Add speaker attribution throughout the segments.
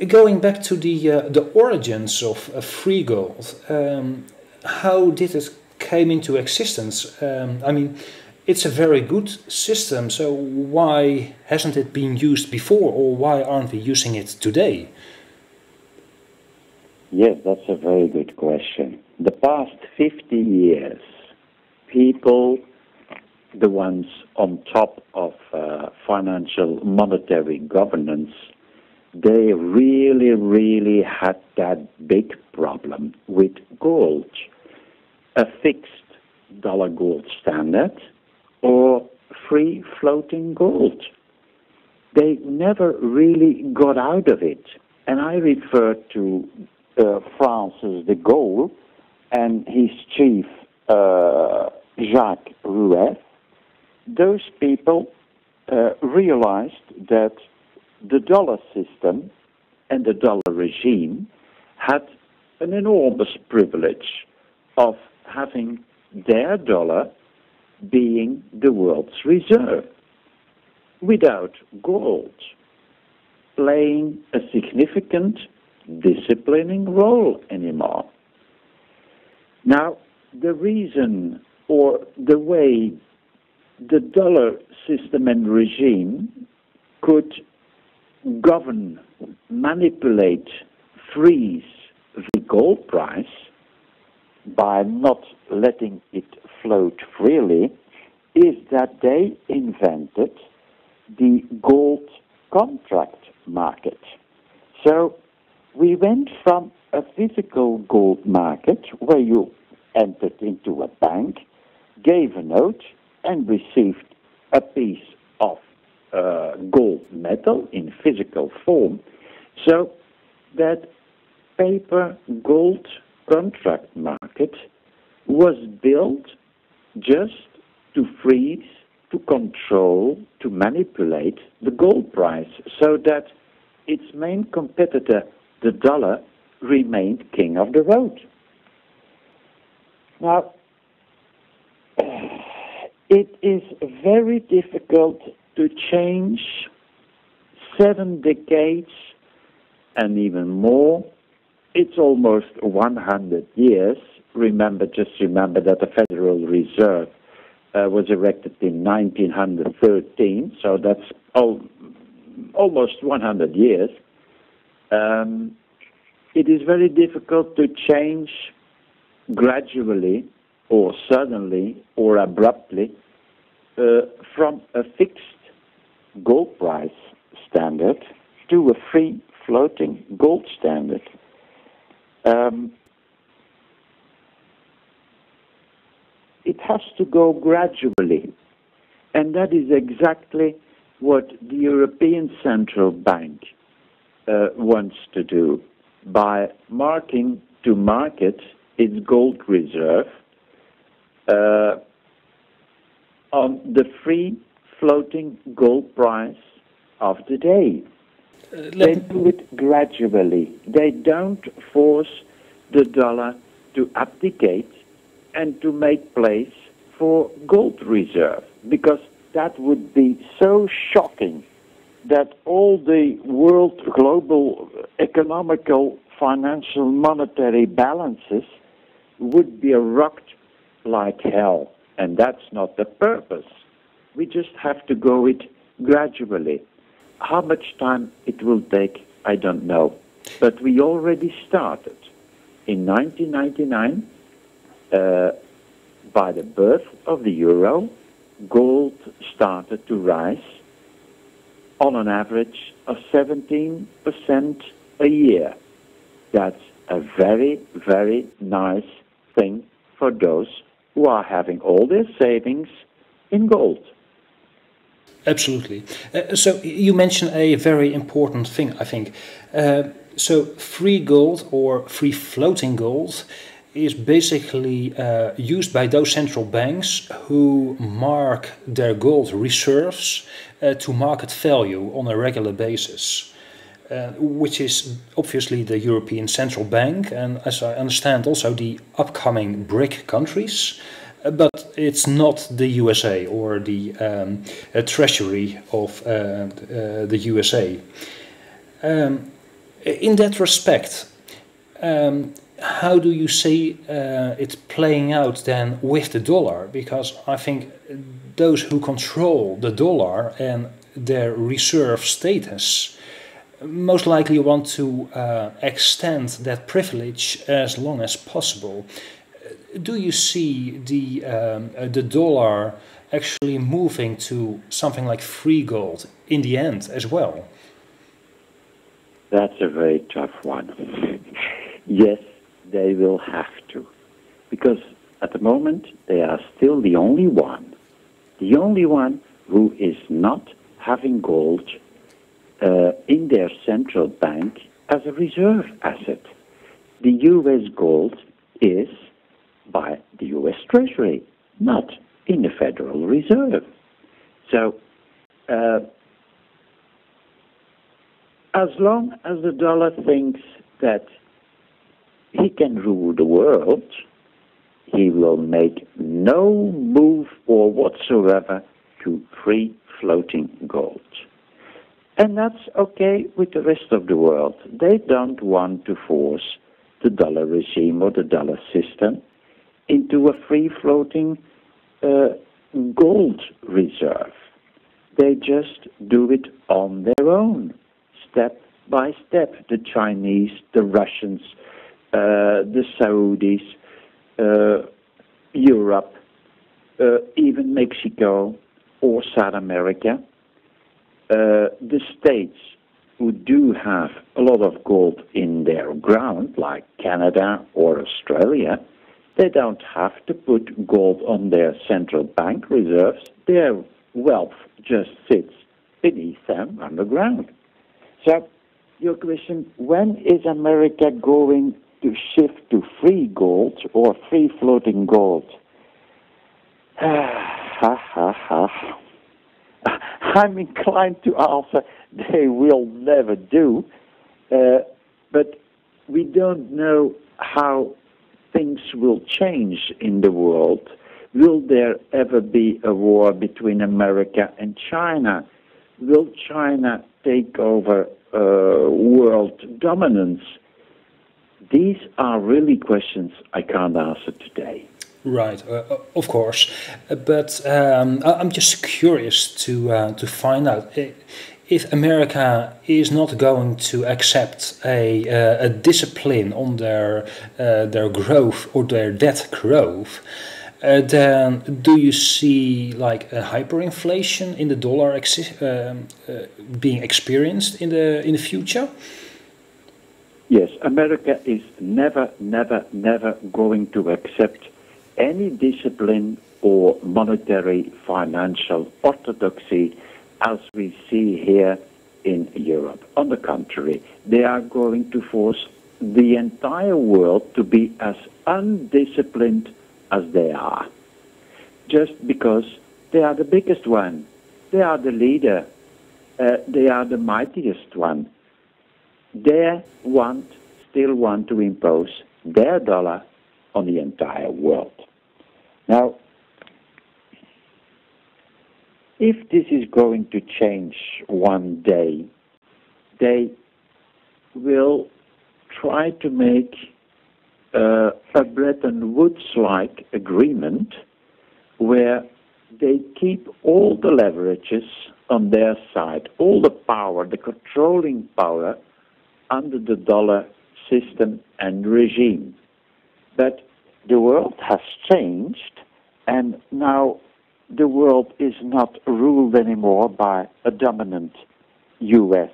Speaker 1: Going back to the origins of free gold, how did it came into existence? I mean, it's a very good system, so why hasn't it been used before, or why aren't we using it today?
Speaker 2: Yes, that's a very good question. The past 50 years, people, the ones on top of financial monetary governance, they really had that big problem with gold. A fixed dollar gold standard or free floating gold. They never really got out of it. And I refer to Francis de Gaulle and his chief Jacques Rouet. Those people realized that the dollar system and the dollar regime had an enormous privilege of having their dollar being the world's reserve, without gold playing a significant disciplining role anymore. Now, the reason or the way the dollar system and regime could govern, manipulate, freeze the gold price by not letting it float freely is that they invented the gold contract market. So we went from a physical gold market where you entered into a bank, gave a note, and received a piece of gold metal in physical form. So that paper gold contract market was built just to freeze, to control, to manipulate the gold price so that its main competitor, the dollar, remained king of the road. Now, it is very difficult to change 7 decades and even more. It's almost 100 years. Just remember that the Federal Reserve was erected in 1913, so that's almost 100 years. It is very difficult to change gradually or suddenly or abruptly from a fixed gold price standard to a free floating gold standard. It has to go gradually, and that is exactly what the European Central Bank wants to do by marking to market its gold reserve on the free floating gold price of the day. They do it gradually. They don't force the dollar to abdicate and to make place for gold reserve, because that would be so shocking that all the world global economical, financial, monetary balances would be rocked like hell. And that's not the purpose. We just have to go it gradually. How much time it will take, I don't know. But we already started. In 1999, by the birth of the euro, gold started to rise on an average of 17% a year. That's a very, very nice thing for those who are having all their savings in gold.
Speaker 1: Absolutely. So you mentioned a very important thing, I think. So free gold or free floating gold is basically used by those central banks who mark their gold reserves to market value on a regular basis, which is obviously the European Central Bank and, as I understand, also the upcoming BRIC countries. But it's not the USA or the Treasury of the USA. In that respect, how do you see it playing out then with the dollar? Because I think those who control the dollar and their reserve status most likely want to extend that privilege as long as possible. Do you see the dollar actually moving to something like free gold in the end as well?
Speaker 2: That's a very tough one. Yes, they will have to, because at the moment they are still the only one who is not having gold in their central bank as a reserve asset. The U.S. gold is by the U.S. Treasury, not in the Federal Reserve. So, as long as the dollar thinks that he can rule the world, he will make no move or whatsoever to free floating gold. And that's okay with the rest of the world. They don't want to force the dollar regime or the dollar system into a free floating gold reserve. They just do it on their own, step by step. The Chinese, the Russians, the Saudis, Europe, even Mexico or South America, the states who do have a lot of gold in their ground, like Canada or Australia, they don't have to put gold on their central bank reserves. Their wealth just sits beneath them underground. So, your question, when is America going to shift to free gold or free floating gold? I'm inclined to answer they will never do, but we don't know how things will change in the world. Will there ever be a war between America and China? Will China take over world dominance? These are really questions I can't answer today.
Speaker 1: Right, of course, but I'm just curious to find out if America is not going to accept a discipline on their growth or their debt growth. Then do you see like a hyperinflation in the dollar being experienced in the future?
Speaker 2: Yes, America is never going to accept any discipline or monetary financial orthodoxy as we see here in Europe. On the contrary, they are going to force the entire world to be as undisciplined as they are, just because they are the biggest one, they are the leader, they are the mightiest one. They still want to impose their dollar on the entire world. Now, if this is going to change one day, they will try to make a Bretton Woods-like agreement where they keep all the leverages on their side, all the power, the controlling power under the dollar system and regime. But the world has changed, and now the world is not ruled anymore by a dominant U.S.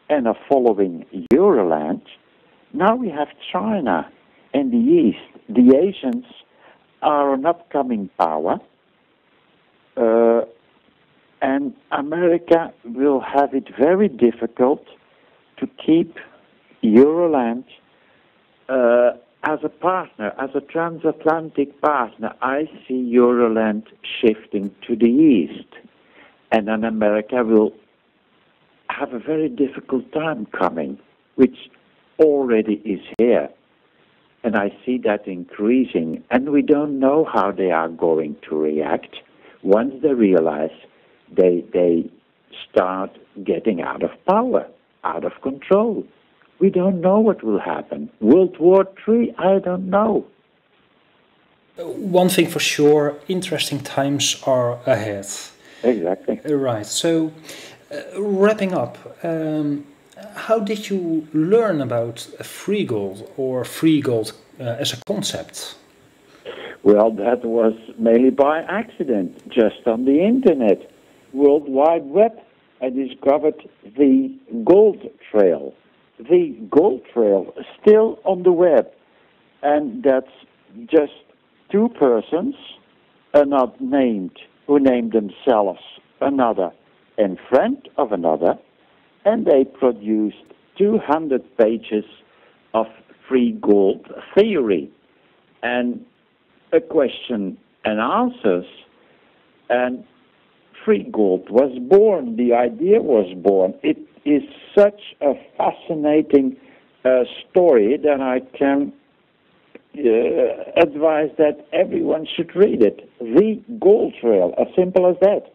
Speaker 2: and a following Euroland. Now we have China and the East. The Asians are an upcoming power, and America will have it very difficult to keep Euroland as a partner, as a transatlantic partner. I see Euroland shifting to the east, and then America will have a very difficult time coming, which already is here. And I see that increasing, and we don't know how they are going to react once they realize they start getting out of power, out of control. We don't know what will happen. World War III, I don't know.
Speaker 1: One thing for sure, interesting times are ahead.
Speaker 2: Exactly.
Speaker 1: Right, so wrapping up, how did you learn about free gold or free gold as a concept?
Speaker 2: Well, that was mainly by accident, just on the internet. World Wide Web, I discovered the gold trail. The gold trail is still on the web. And that's just two persons, not named, who named themselves another and friend of another, and they produced 200 pages of free gold theory and a question and answers, and free gold was born. The idea was born. It is such a fascinating story that I can advise that everyone should read it. The Gold Trail, as simple as that.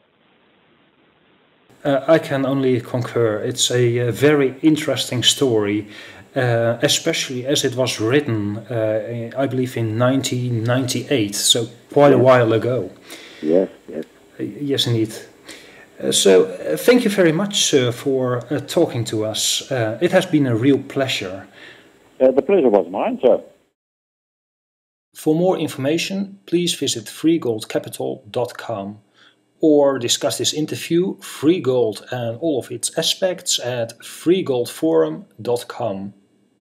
Speaker 1: I can only concur. It's a very interesting story, especially as it was written, I believe, in 1998, so quite a while ago.
Speaker 2: Yes, yes.
Speaker 1: Yes, indeed. So, thank you very much, sir, for talking to us. It has been a real pleasure.
Speaker 2: The pleasure was mine, sir.
Speaker 1: For more information, please visit freegoldcapital.com or discuss this interview, Freegold and all of its aspects at freegoldforum.com.